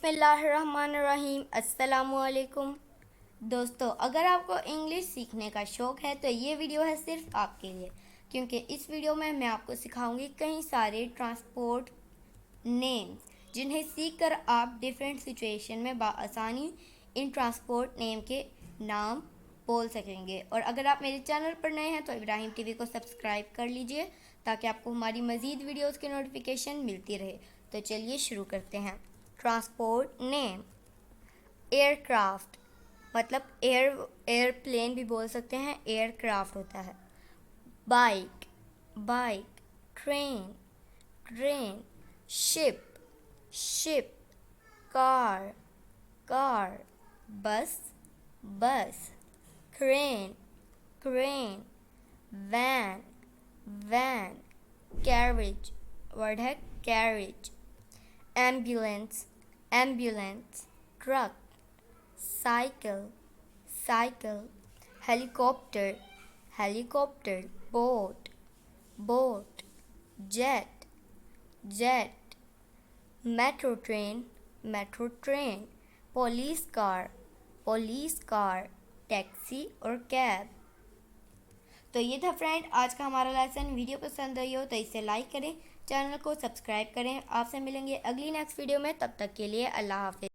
बिस्मिल्लाहिर्रहमानिर्रहीम। अस्सलामुअलैकुम दोस्तों, अगर आपको इंग्लिश सीखने का शौक़ है तो ये वीडियो है सिर्फ आपके लिए, क्योंकि इस वीडियो में मैं आपको सिखाऊंगी कई सारे ट्रांसपोर्ट नेम्स जिन्हें सीखकर आप डिफरेंट सिचुएशन में बआसानी इन ट्रांसपोर्ट नेम के नाम बोल सकेंगे। और अगर आप मेरे चैनल पर नए हैं तो इब्राहिम टीवी को सब्सक्राइब कर लीजिए ताकि आपको हमारी मज़ीद वीडियोज़ की नोटिफिकेशन मिलती रहे। तो चलिए शुरू करते हैं। ट्रांसपोर्ट नेम, एयरक्राफ्ट मतलब एयरप्लेन भी बोल सकते हैं, एयरक्राफ्ट होता है। बाइक, ट्रेन, शिप, कार, बस, क्रेन, वैन, कैरेज, वर्ड है carriage, ambulance, truck, cycle, helicopter, boat, jet, metro train, police car, taxi और कैब। तो ये था फ्रेंड आज का हमारा लेसन। वीडियो पसंद आई हो तो इसे लाइक करें, चैनल को सब्सक्राइब करें। आपसे मिलेंगे अगली नेक्स्ट वीडियो में, तब तक के लिए अल्लाह हाफिज़।